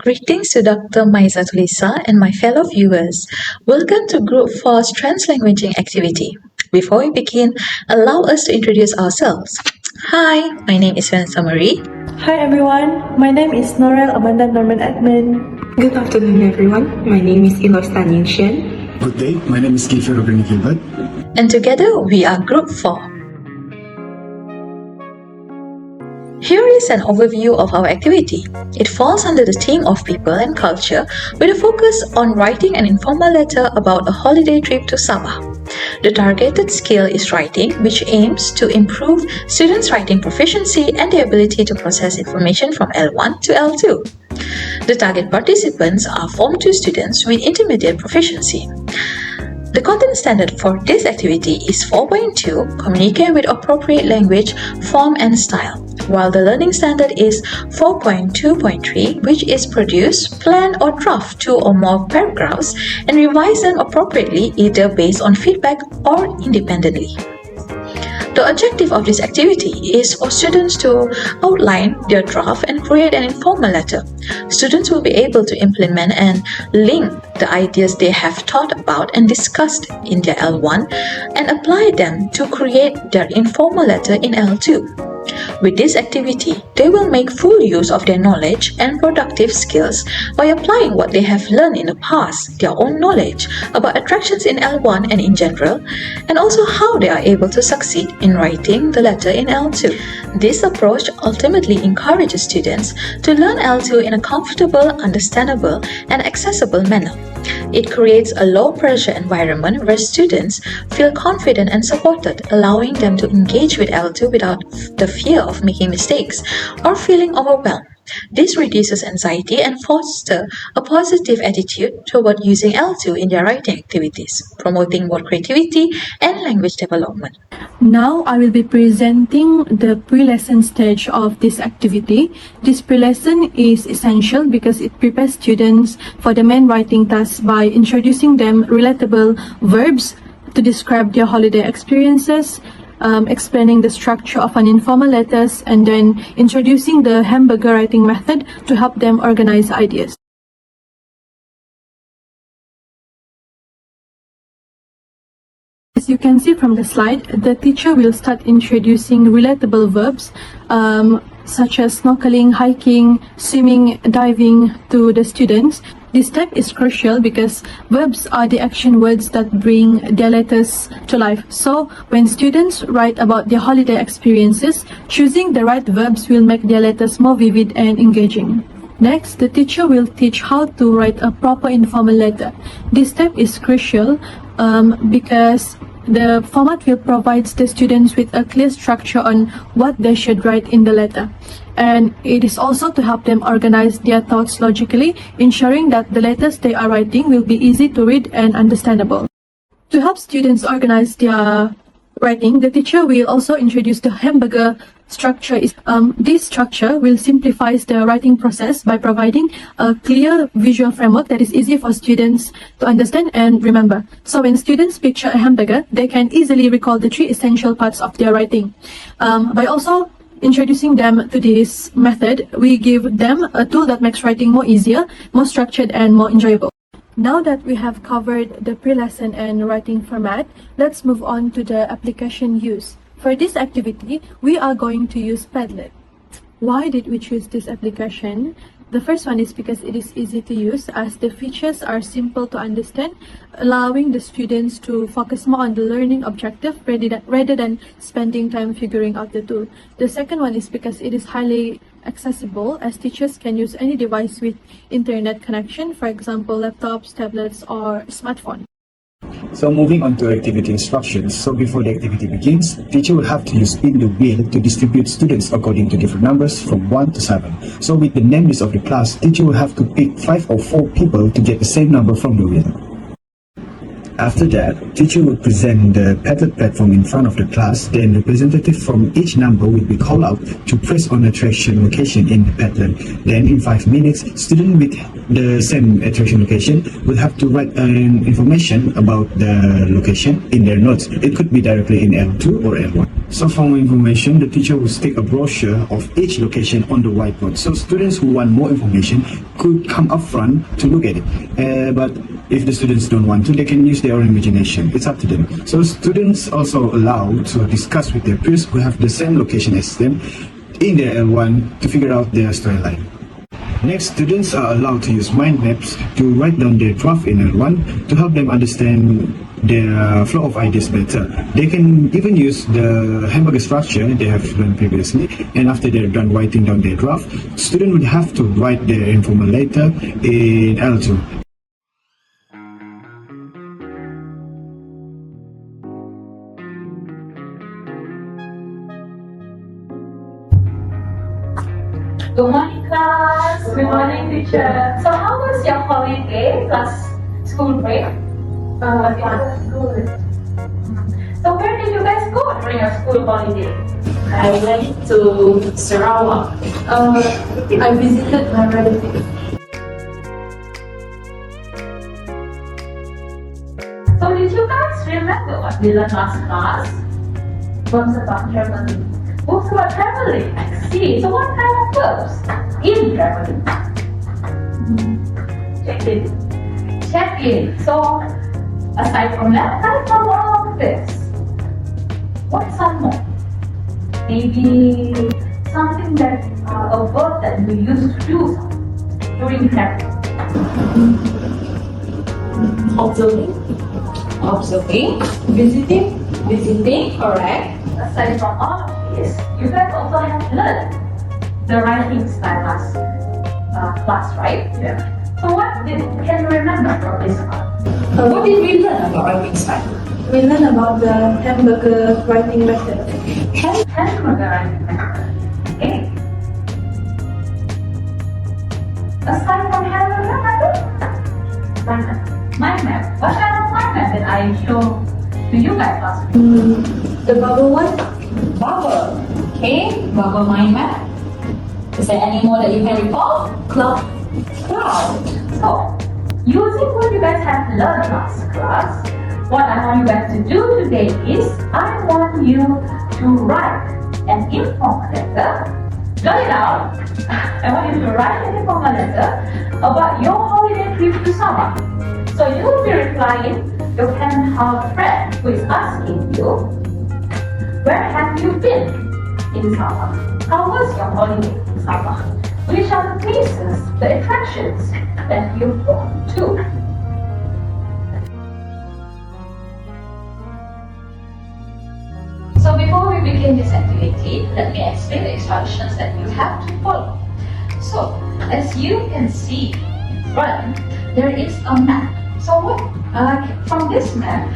Greetings to Dr. Maiza Tulisa and my fellow viewers. Welcome to Group 4's Translanguaging activity. Before we begin, allow us to introduce ourselves. Hi, my name is Vanessa Marie. Hi everyone, my name is Norel Abanda Norman Edmund. Good afternoon everyone, my name is Eloy Tan Yin Xian. Good day, my name is Kiefer Robin Gilbert. And together we are Group 4. Here is an overview of our activity. It falls under the theme of people and culture with a focus on writing an informal letter about a holiday trip to Sabah. The targeted skill is writing, which aims to improve students' writing proficiency and the ability to process information from L1 to L2. The target participants are Form 2 students with intermediate proficiency. The content standard for this activity is 4.2, Communicate with appropriate language, form and style, while the learning standard is 4.2.3, which is produce, plan or draft 2 or more paragraphs and revise them appropriately either based on feedback or independently. The objective of this activity is for students to outline their draft and create an informal letter. Students will be able to implement and link the ideas they have thought about and discussed in their L1 and apply them to create their informal letter in L2. With this activity, they will make full use of their knowledge and productive skills by applying what they have learned in the past, their own knowledge about attractions in L1 and in general, and also how they are able to succeed in writing the letter in L2. This approach ultimately encourages students to learn L2 in a comfortable, understandable, and accessible manner. It creates a low-pressure environment where students feel confident and supported, allowing them to engage with L2 without the fear of making mistakes or feeling overwhelmed. This reduces anxiety and fosters a positive attitude toward using L2 in their writing activities, promoting both creativity and language development. Now I will be presenting the pre-lesson stage of this activity. This pre-lesson is essential because it prepares students for the main writing task by introducing them relatable verbs to describe their holiday experiences, explaining the structure of an informal letters, and then introducing the hamburger writing method to help them organize ideas. As you can see from the slide, the teacher will start introducing relatable verbs such as snorkeling, hiking, swimming, diving to the students. This step is crucial because verbs are the action words that bring their letters to life. So when students write about their holiday experiences, choosing the right verbs will make their letters more vivid and engaging. Next, the teacher will teach how to write a proper informal letter. This step is crucial because the format will provide the students with a clear structure on what they should write in the letter. And it is also to help them organize their thoughts logically, ensuring that the letters they are writing will be easy to read and understandable. To help students organize their writing, the teacher will also introduce the hamburger structure. This structure will simplify the writing process by providing a clear visual framework that is easy for students to understand and remember. So when students picture a hamburger, they can easily recall the 3 essential parts of their writing. By also introducing them to this method, we give them a tool that makes writing more easier, more structured, and more enjoyable. Now that we have covered the pre-lesson and writing format, let's move on to the application use. For this activity, we are going to use Padlet. Why did we choose this application? The first one is because it is easy to use as the features are simple to understand, allowing the students to focus more on the learning objective rather than spending time figuring out the tool. The second one is because it is highly accessible as teachers can use any device with internet connection, for example, laptops, tablets, or smartphone. So moving on to activity instructions. So before the activity begins, teacher will have to use spin the wheel to distribute students according to different numbers from 1 to 7. So with the name list of the class, teacher will have to pick 5 or 4 people to get the same number from the wheel. After that, teacher will present the Padlet platform in front of the class. Then representative from each number will be called out to press on attraction location in the Padlet. Then in 5 minutes, student with the same attraction location will have to write information about the location in their notes. It could be directly in L2 or L1. So for more information, the teacher will stick a brochure of each location on the whiteboard. So students who want more information could come up front to look at it. But if the students don't want to, they can use their own imagination. It's up to them. So students also allowed to discuss with their peers who have the same location as them in their L1 to figure out their storyline. Next, students are allowed to use mind maps to write down their draft in L1 to help them understand their flow of ideas better. They can even use the hamburger structure they have learned previously, and after they're done writing down their draft, students would have to write their informal letter in L2. Good morning, class. Good morning, teacher. So, how was your holiday plus school break? Good. So, where did you guys go during your school holiday? I went to Sarawak. I visited my relative. So, did you guys remember what we learned last class? Verbs about traveling. Verbs about traveling. See, so what kind of verbs in traveling? Check in. Check in. So, aside from that, aside from all of this, what's some more? Maybe something that a verb that we used to do during traveling. Observing, visiting, correct. Aside from all of this, you guys also have learned the writing style last class, right? Yeah. So can you remember from this one? What did we learn about writing style? We learned about the hamburger writing method. Hamburger writing method. Okay. Aside from hamburger method, mind map. What kind of mind map did I show to you guys last week? The bubble one? Bubble. Okay, bubble mind map. Is there any more that you can recall? Cloud. Cloud. So, using what you guys have learned last class, what I want you guys to do today is I want you to write an informal letter. Jot it down. I want you to write an informal letter about your holiday trip to Sabah. So you will be replying, you can have a friend who is asking you, where have you been in Sabah? How was your holiday in Sabah? Which are the places, the attractions that you've gone to? So before we begin this activity, let me explain the instructions that you have to follow. So, as you can see in front, there is a map. So from this map,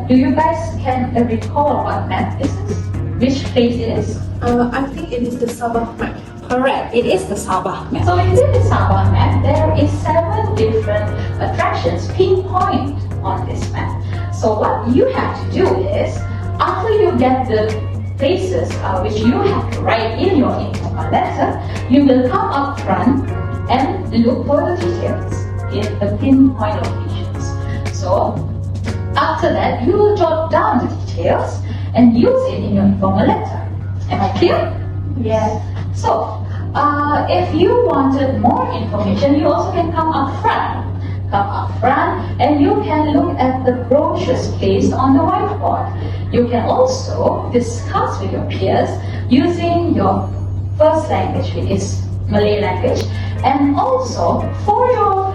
do you guys can recall what map this is? Which place it is? I think it is the Sabah map. Correct, it is the Sabah map. So within the Sabah map, there is 7 different attractions pinpoint on this map. So what you have to do is, after you get the places which you have to write in your informal letter, you will come up front and look for the details in the pinpoint locations. So after that, you will jot down the details and use it in your informal letter. Am I clear? Yes. So, if you wanted more information, you also can come up front. Come up front and you can look at the brochures placed on the whiteboard. You can also discuss with your peers using your first language, which is Malay language, and also for your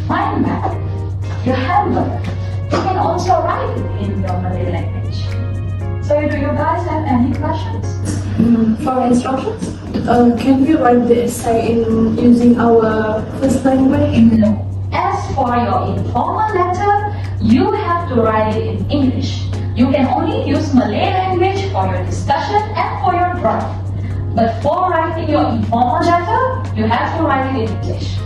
mind map, your hamburger, you can also write it in your Malay language. So do you guys have any questions? For instructions? Can we write the essay in using our first language? No. As for your informal letter, you have to write it in English. You can only use Malay language for your discussion and for your draft. But for writing your informal letter, you have to write it in English.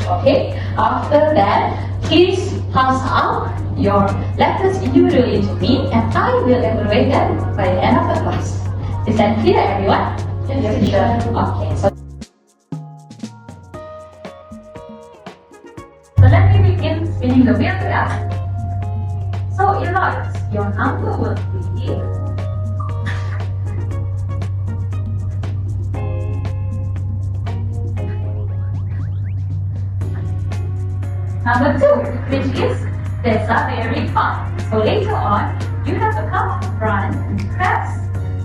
Okay? After that, please pass out your letters individually to me, and I will evaluate them by the end of the class. Is that clear, everyone? Yes, teacher. Okay, so let me begin spinning the wheel here. So, Eloise, your number will be number 2, which is that's a very fun. So later on, you have to come up front and press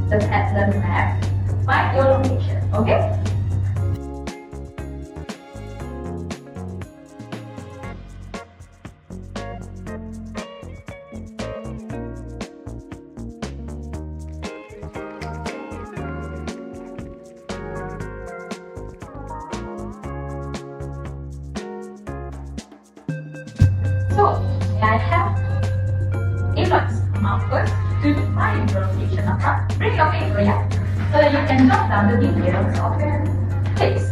the pattern map to find your location. Okay? So, I have Eloise come out first to find your location up front. Bring your paper, yeah? So that you can jot down the details of your place.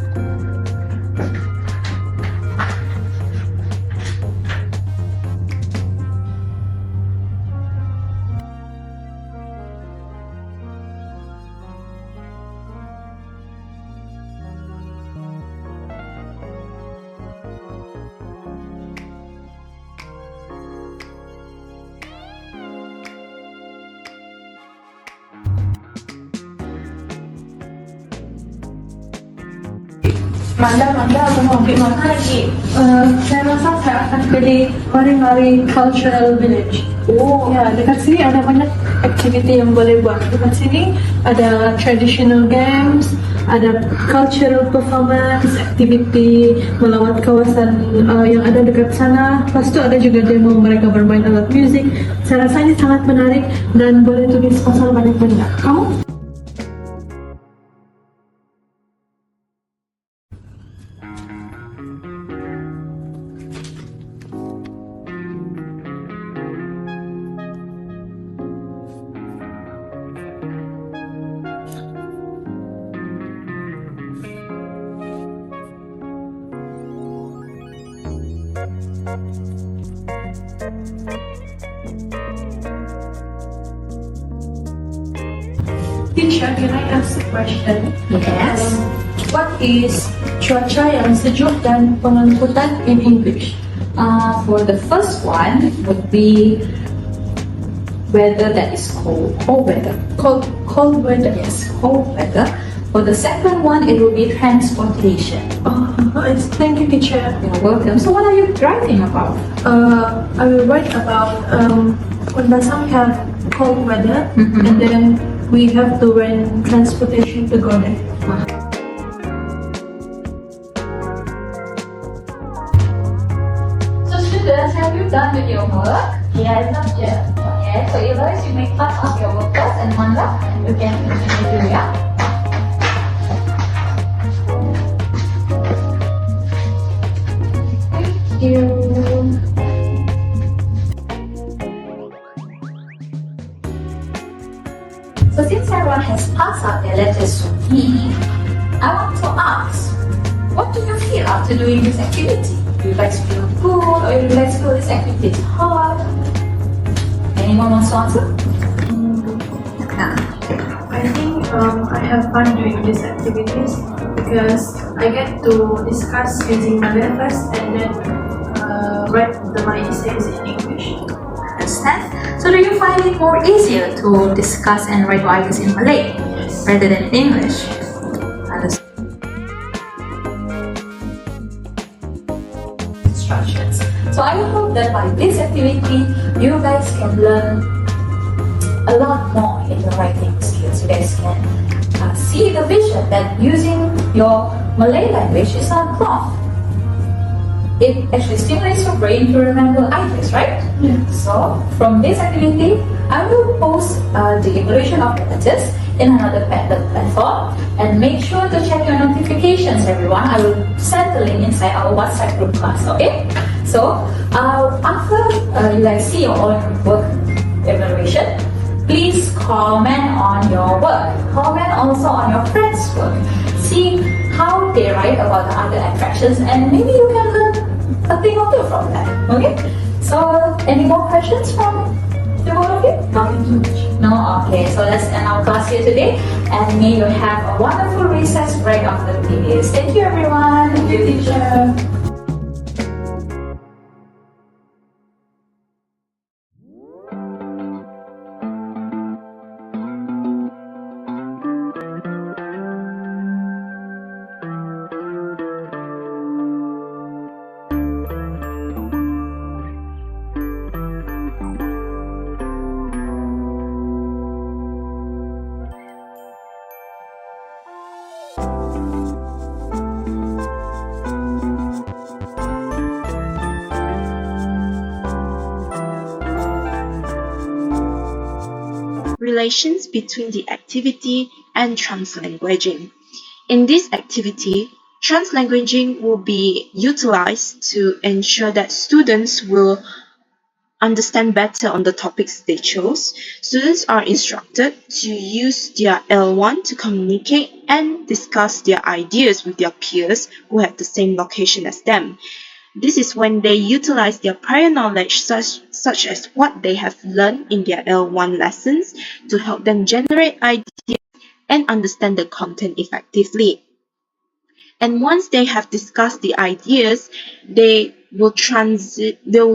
Manda, aku mau pergi mana lagi? Saya rasa saya akan pilih Mari-Mari Cultural Village. Oh. Ya, dekat sini ada banyak aktiviti yang boleh buat. Dekat sini ada traditional games, ada cultural performance, aktiviti melawat kawasan yang ada dekat sana. Lepas tu ada juga demo mereka bermain alat muzik. Saya rasa ini sangat menarik dan boleh tulis pasal banyak benda. Kamu? Teacher, can I ask a question? Yes. What is cuaca yang sejuk dan pengangkutan in English? For the first one would be weather that is cold. Cold weather. Cold weather. Yes, cold weather. For the second one, it will be transportation. Oh, thank you, teacher. You're welcome. So what are you writing about? I will write about when Bassam have cold weather, Mhm. and then we have to rent transportation to go there. So students, have you done with your work? Yes, not yet. Okay, so Eloise, you may pass up your work first, and Manda, you can continue, yeah? Thank you. So since everyone has passed out their letters to me, I want to ask, what do you feel after doing this activity? Do you guys feel good, or do you guys feel this activity is hard? Anyone wants to answer? I think I have fun doing these activities because I get to discuss using my letters and then write my essays in English. Understand? So do you find it more easier to discuss and write your ideas in Malay rather than in English? Understand? Instructions. So I hope that by this activity, you guys can learn a lot more in your writing skills. You guys can see the vision that using your Malay language is not wrong. It actually stimulates your brain to remember ideas, right? Yeah. So from this activity, I will post the evaluation of the letters in another platform, and make sure to check your notifications, everyone. I will send the link inside our WhatsApp group class, okay? So after you guys see your own work evaluation, please comment on your work. Comment also on your friends' work. See how they write about the other attractions, and maybe you can learn a thing or two from that, okay? So, any more questions from the both of you? Nothing too much. No? Okay, so let's end our class here today. And may you have a wonderful recess break after the videos. Thank you, everyone. Thank you, teacher. Relations between the activity and translanguaging. In this activity, translanguaging will be utilized to ensure that students will understand better on the topics they chose. Students are instructed to use their L1 to communicate and discuss their ideas with their peers who have the same location as them. This is when they utilize their prior knowledge such as what they have learned in their L1 lessons to help them generate ideas and understand the content effectively. And once they have discussed the ideas, they will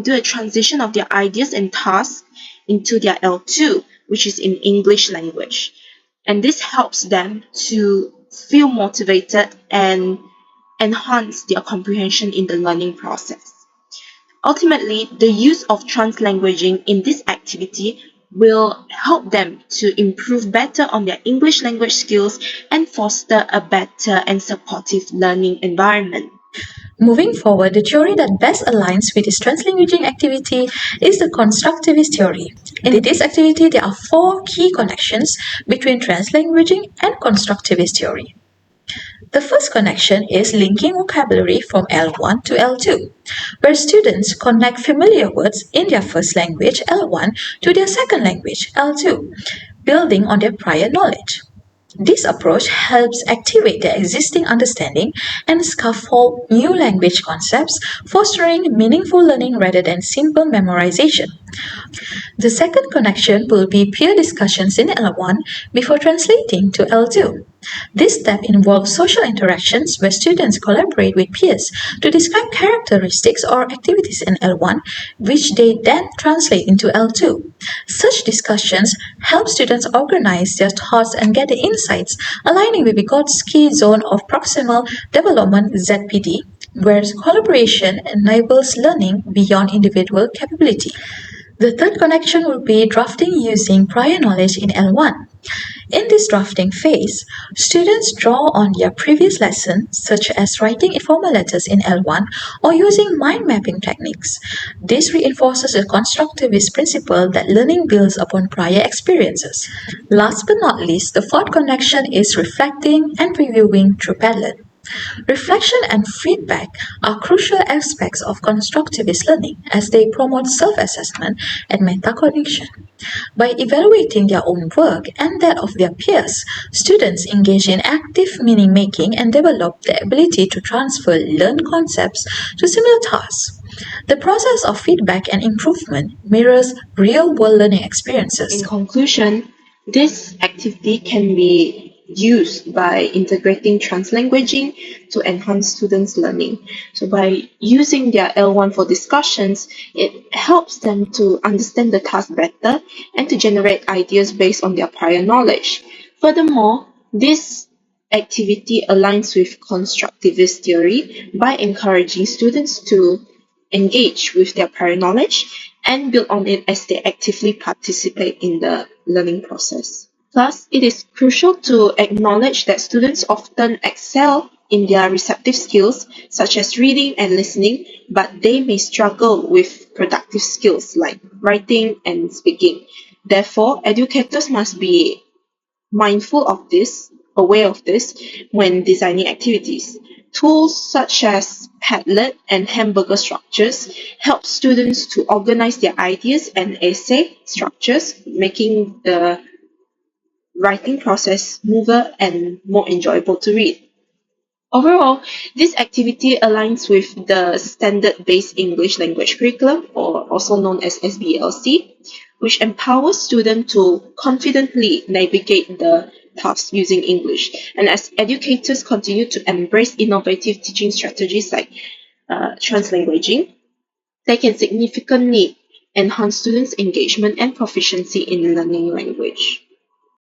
do a transition of their ideas and tasks into their L2, which is in English language. And this helps them to feel motivated and enhance their comprehension in the learning process. Ultimately, the use of translanguaging in this activity will help them to improve better on their English language skills and foster a better and supportive learning environment. Moving forward, the theory that best aligns with this translanguaging activity is the constructivist theory. In this activity, there are 4 key connections between translanguaging and constructivist theory. The first connection is linking vocabulary from L1 to L2, where students connect familiar words in their first language, L1, to their second language, L2, building on their prior knowledge. This approach helps activate their existing understanding and scaffold new language concepts, fostering meaningful learning rather than simple memorization. The second connection will be peer discussions in L1 before translating to L2. This step involves social interactions where students collaborate with peers to describe characteristics or activities in L1, which they then translate into L2. Such discussions help students organize their thoughts and gather insights, aligning with Vygotsky's zone of proximal development (ZPD), where collaboration enables learning beyond individual capability. The third connection will be drafting using prior knowledge in L1. In this drafting phase, students draw on their previous lessons, such as writing informal letters in L1 or using mind mapping techniques. This reinforces the constructivist principle that learning builds upon prior experiences. Last but not least, the fourth connection is reflecting and reviewing through Padlet. Reflection and feedback are crucial aspects of constructivist learning as they promote self-assessment and metacognition. By evaluating their own work and that of their peers, students engage in active meaning making and develop the ability to transfer learned concepts to similar tasks. The process of feedback and improvement mirrors real-world learning experiences. In conclusion, this activity can be used by integrating translanguaging to enhance students' learning. So by using their L1 for discussions, it helps them to understand the task better and to generate ideas based on their prior knowledge. Furthermore, this activity aligns with constructivist theory by encouraging students to engage with their prior knowledge and build on it as they actively participate in the learning process. Thus, it is crucial to acknowledge that students often excel in their receptive skills, such as reading and listening, but they may struggle with productive skills like writing and speaking. Therefore, educators must be mindful of this, aware of this, when designing activities. Tools such as Padlet and hamburger structures help students to organize their ideas and essay structures, making the writing process smoother and more enjoyable to read. Overall, this activity aligns with the Standard-Based English Language Curriculum, or also known as SBLC, which empowers students to confidently navigate the tasks using English. And as educators continue to embrace innovative teaching strategies like translanguaging, they can significantly enhance students' engagement and proficiency in learning language.